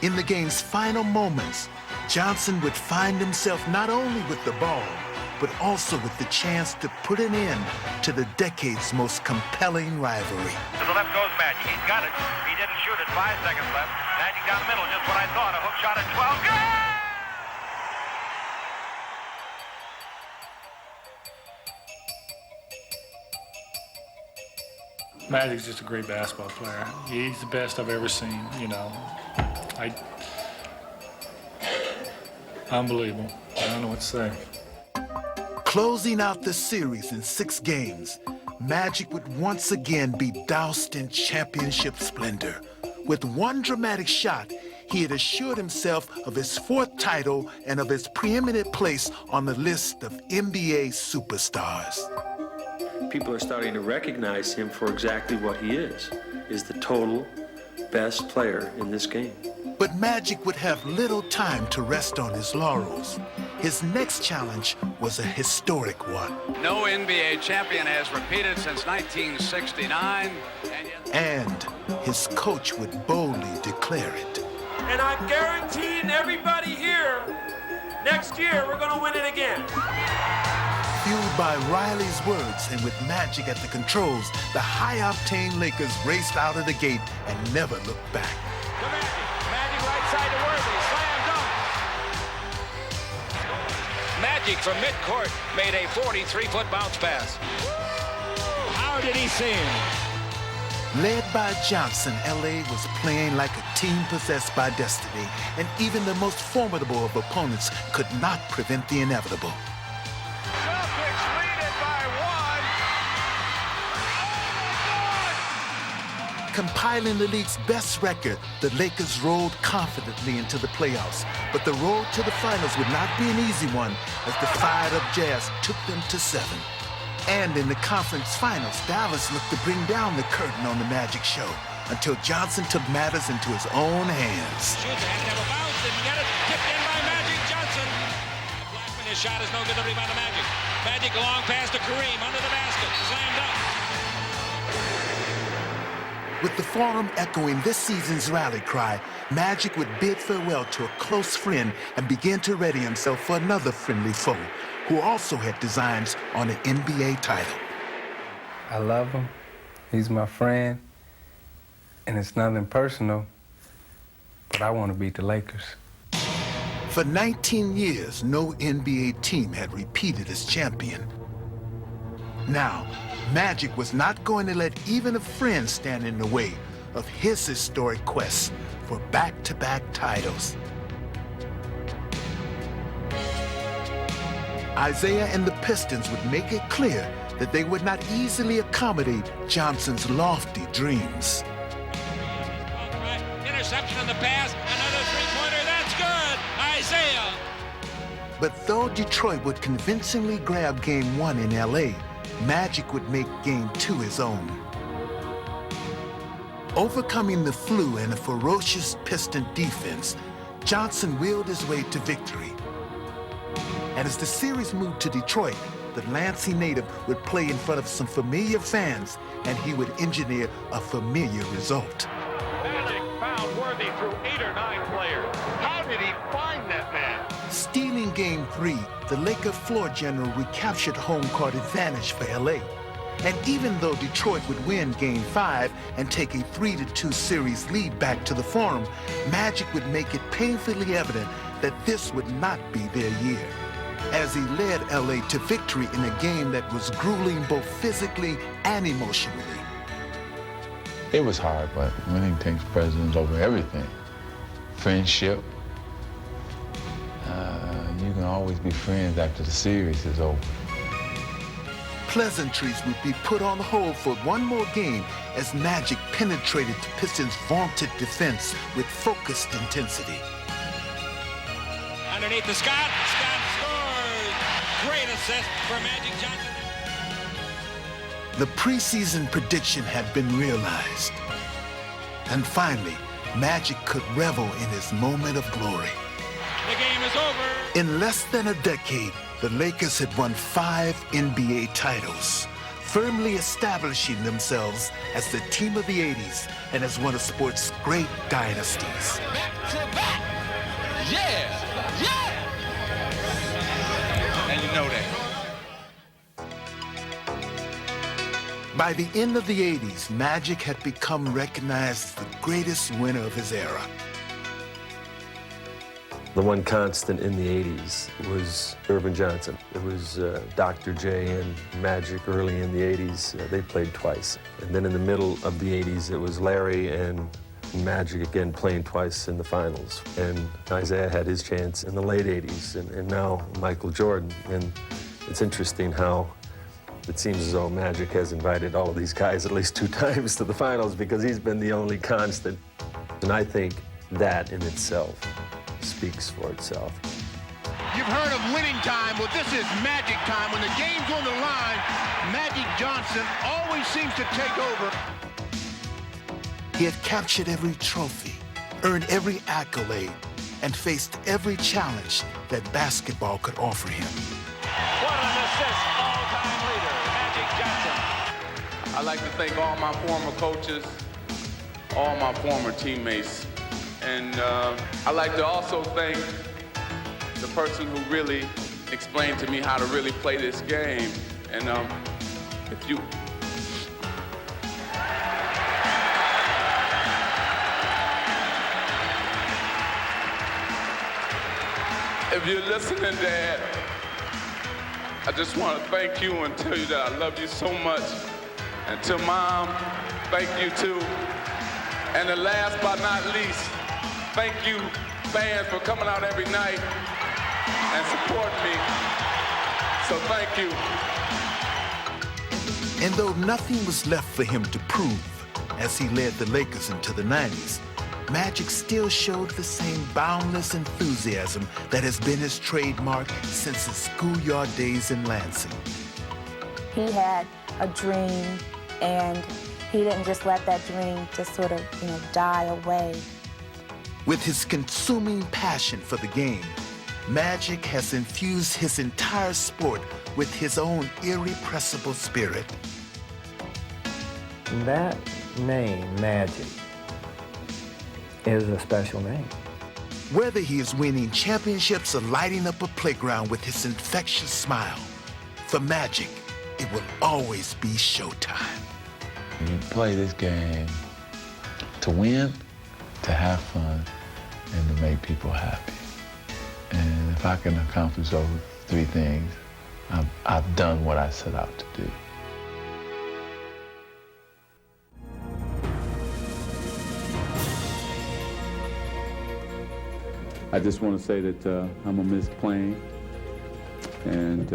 In the game's final moments, Johnson would find himself not only with the ball, but also with the chance to put an end to the decade's most compelling rivalry. To the left goes Magic. He's got it. He didn't shoot it. 5 seconds left. Magic down the middle, just what I thought. A hook shot at 12. Good! Magic's just a great basketball player. He's the best I've ever seen, you know. Unbelievable. I don't know what to say. Closing out the series in 6 games, Magic would once again be doused in championship splendor. With one dramatic shot, he had assured himself of his 4th title and of his preeminent place on the list of NBA superstars. People are starting to recognize him for exactly what he is the total best player in this game. But Magic would have little time to rest on his laurels. His next challenge was a historic one. No NBA champion has repeated since 1969. And his coach would boldly declare it. And I'm guaranteeing everybody here, next year we're going to win it again. Fueled by Riley's words and with Magic at the controls, the high-octane Lakers raced out of the gate and never looked back. To Magic. Magic right side to Worthy. Slam dunk. Magic from midcourt made a 43-foot bounce pass. How did he see him? Led by Johnson, LA was playing like a team possessed by destiny, and even the most formidable of opponents could not prevent the inevitable. Celtics lead it by 1. Compiling the league's best record, the Lakers rolled confidently into the playoffs, but the road to the finals would not be an easy one as the fired-up Jazz took them to 7. And in the conference finals, Dallas looked to bring down the curtain on the Magic show until Johnson took matters into his own hands. Shoots, has to have a bounce, didn't get it. Tipped in by Magic Johnson. Blackman, his shot is no good. The rebound to Magic. Magic long pass to Kareem under the basket. Slammed up. With the Forum echoing this season's rally cry, Magic would bid farewell to a close friend and begin to ready himself for another friendly foe, who also had designs on an NBA title. I love him. He's my friend. And it's nothing personal, but I want to beat the Lakers. For 19 years, no NBA team had repeated as champion. Now, Magic was not going to let even a friend stand in the way of his historic quest for back-to-back titles. Isaiah and the Pistons would make it clear that they would not easily accommodate Johnson's lofty dreams. Interception on the pass, another three-pointer, that's good, Isaiah. But though Detroit would convincingly grab Game 1 in LA, Magic would make Game 2 his own. Overcoming the flu and a ferocious Piston defense, Johnson willed his way to victory. And as the series moved to Detroit, the Lansing native would play in front of some familiar fans, and he would engineer a familiar result. Magic found Worthy through 8 or 9 players. How did he find that man? Stealing Game 3, the Laker floor general recaptured home court advantage for LA. And even though Detroit would win Game 5 and take a 3-2 series lead back to the Forum, Magic would make it painfully evident that this would not be their year, as he led LA to victory in a game that was grueling both physically and emotionally. It was hard, but winning takes precedence over everything. Friendship. You can always be friends after the series is over. Pleasantries would be put on hold for one more game as Magic penetrated the Pistons' vaunted defense with focused intensity. Underneath the Scott scores. Great assist for Magic Johnson. The preseason prediction had been realized. And finally, Magic could revel in his moment of glory. The game is over. In less than a decade, the Lakers had won 5 NBA titles, firmly establishing themselves as the team of the 80s and as one of sports' great dynasties. Back to back. Yeah. And you know that. By the end of the 80s, Magic had become recognized as the greatest winner of his era. The one constant in the 80s was Irvin Johnson. It was Dr. J and Magic early in the 80s. They played twice. And then in the middle of the 80s, it was Larry and Magic again playing twice in the finals. And Isaiah had his chance in the late 80s, and now Michael Jordan. And it's interesting how it seems as though Magic has invited all of these guys at least 2 times to the finals because he's been the only constant. And I think that in itself speaks for itself. You've heard of winning time. Well, this is Magic time. When the game's on the line, Magic Johnson always seems to take over. He had captured every trophy, earned every accolade, and faced every challenge that basketball could offer him. What an assist, all-time leader, Magic Johnson. I'd like to thank all my former coaches, all my former teammates. And I'd like to also thank the person who really explained to me how to really play this game. And if you're listening, Dad, I just want to thank you and tell you that I love you so much. And to Mom, thank you too. And the last but not least, thank you, fans, for coming out every night and supporting me. So thank you. And though nothing was left for him to prove as he led the Lakers into the 90s, Magic still showed the same boundless enthusiasm that has been his trademark since his schoolyard days in Lansing. He had a dream, and he didn't just let that dream just sort of, die away. With his consuming passion for the game, Magic has infused his entire sport with his own irrepressible spirit. That name, Magic, is a special name. Whether he is winning championships or lighting up a playground with his infectious smile, for Magic, it will always be showtime. You play this game to win, to have fun, and to make people happy. And if I can accomplish those three things, I've done what I set out to do. I just want to say that I'm going to miss playing, and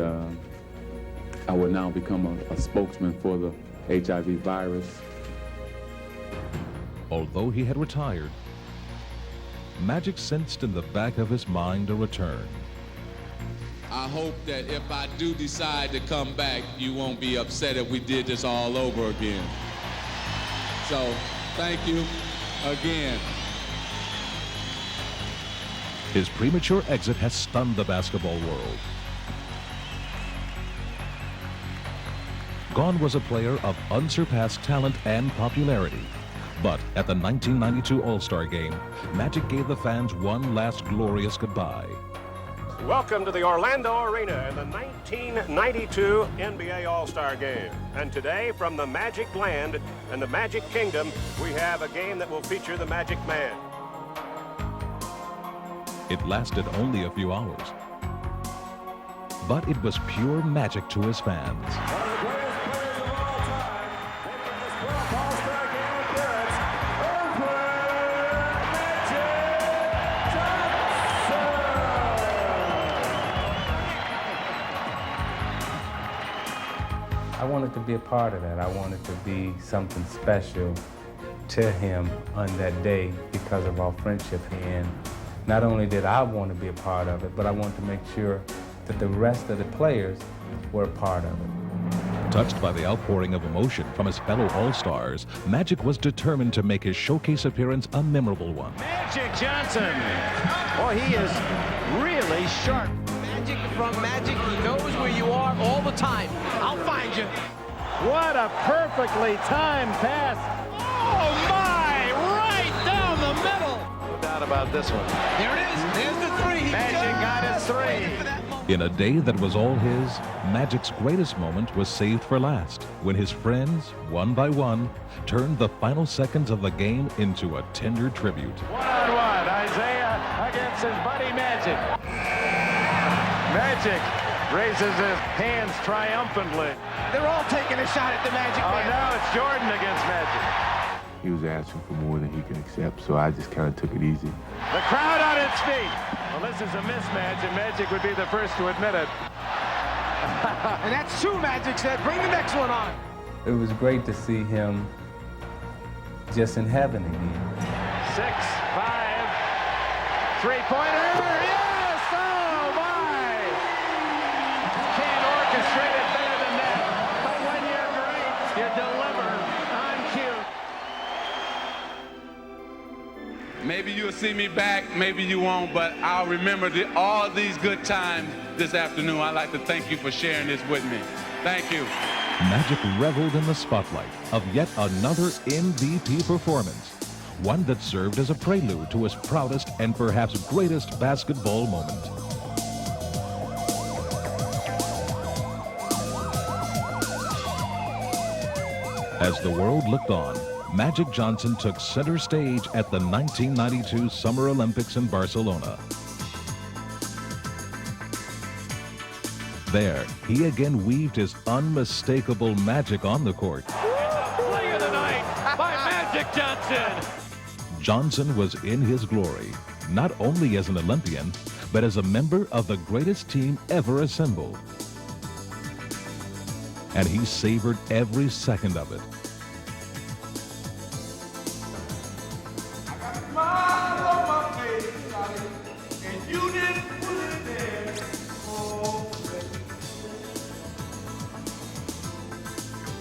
I will now become a spokesman for the HIV virus. Although he had retired, Magic sensed in the back of his mind a return. I hope that if I do decide to come back, you won't be upset if we did this all over again. So, thank you again. His premature exit has stunned the basketball world. Gone was a player of unsurpassed talent and popularity. But at the 1992 All-Star Game, Magic gave the fans one last glorious goodbye. Welcome to the Orlando Arena in the 1992 NBA All-Star Game. And today, from the Magic Land and the Magic Kingdom, we have a game that will feature the Magic Man. It lasted only a few hours, but it was pure magic to his fans. I wanted to be a part of that. I wanted to be something special to him on that day because of our friendship. And not only did I want to be a part of it, but I wanted to make sure that the rest of the players were a part of it. Touched by the outpouring of emotion from his fellow All-Stars, Magic was determined to make his showcase appearance a memorable one. Magic Johnson. Boy, he is really sharp. Magic from Magic. He knows where you are all the time. I'll find you. What a perfectly timed pass. Oh, my! Right down the middle. No doubt about this one. There it is. There's the three. Magic got his three. In a day that was all his, Magic's greatest moment was saved for last, when his friends, one by one, turned the final seconds of the game into a tender tribute. One-on-one, Isaiah against his buddy Magic. Magic raises his hands triumphantly. They're all taking a shot at the Magic Man. Oh, now it's Jordan against Magic. He was asking for more than he could accept, so I just kind of took it easy. The crowd on its feet. Well, this is a mismatch, and Magic would be the first to admit it. And that's two Magic said, bring the next one on. It was great to see him just in heaven again. 6-5, three-pointer, yes, oh my! Can't orchestrate it better than that. But when you're great, you deliver on cue. Maybe you'll see me back, maybe you won't, but I'll remember all these good times this afternoon. I'd like to thank you for sharing this with me. Thank you. Magic reveled in the spotlight of yet another MVP performance, one that served as a prelude to his proudest and perhaps greatest basketball moment. As the world looked on, Magic Johnson took center stage at the 1992 Summer Olympics in Barcelona. There, he again weaved his unmistakable magic on the court. Play of the night by Magic Johnson. Johnson was in his glory, not only as an Olympian, but as a member of the greatest team ever assembled. And he savored every second of it.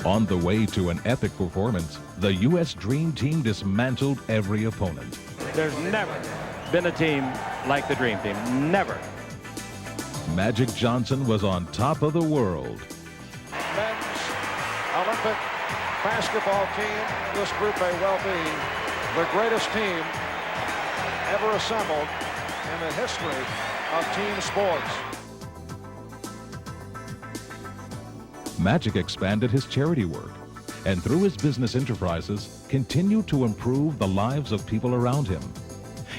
On the way to an epic performance, the U.S. Dream Team dismantled every opponent. There's never been a team like the Dream Team. Never. Magic Johnson was on top of the world. Men's Olympic basketball team, this group may well be the greatest team ever assembled in the history of team sports. Magic expanded his charity work and through his business enterprises continued to improve the lives of people around him.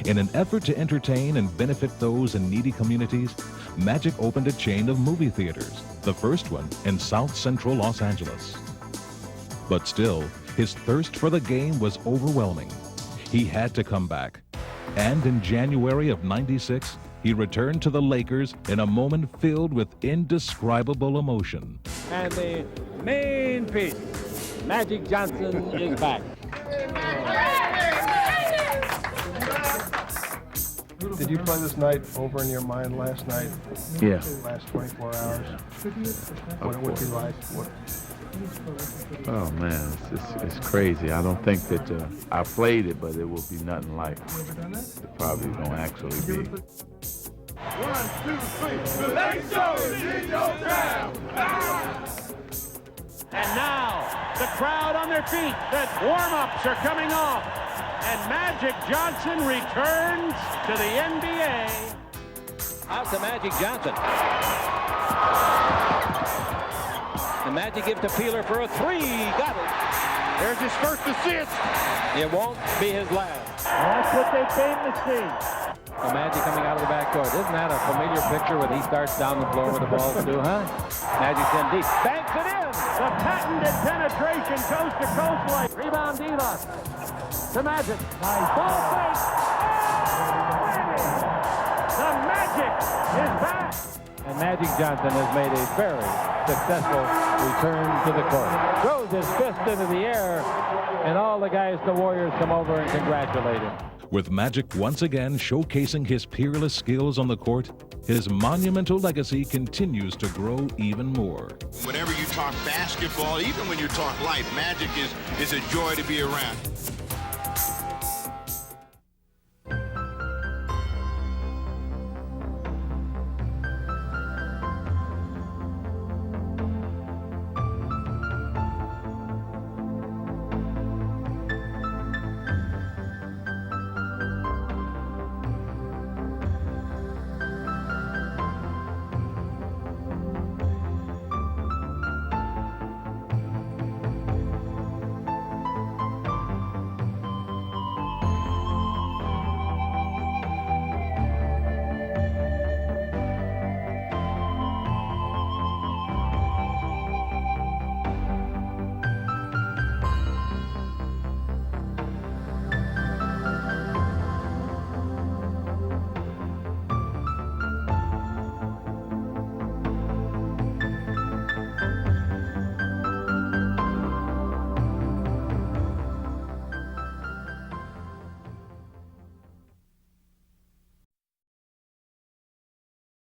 In an effort to entertain and benefit those in needy communities, Magic opened a chain of movie theaters, the first one in South Central Los Angeles. But still, his thirst for the game was overwhelming. He had to come back. And in January of '96, he returned to the Lakers in a moment filled with indescribable emotion. And the main piece, Magic Johnson is back. Did you play this night over in your mind last night? Yeah. Last 24 hours? What it would be like? Oh man, it's crazy. I don't think that I played it, but it will be nothing like it probably gonna actually be. 1, 2, 3. The late show is in your town. And now, the crowd on their feet. The warm-ups are coming off. And Magic Johnson returns to the NBA. Out to Magic Johnson. The Magic gives to Peeler for a three. Got it. There's his first assist. It won't be his last. That's what they came to see. The Magic coming out of the backcourt. Isn't that a familiar picture when he starts down the floor with the ball too, huh? Magic's in deep. Banks it in. The patented penetration coast to coast line. Rebound Diva. To Magic. Nice. Ball fake. The Magic is back. And Magic Johnson has made a very successful return to the court. Throws his fist into the air, and all the guys, the Warriors, come over and congratulate him. With Magic once again showcasing his peerless skills on the court, his monumental legacy continues to grow even more. Whenever you talk basketball, even when you talk life, Magic is a joy to be around.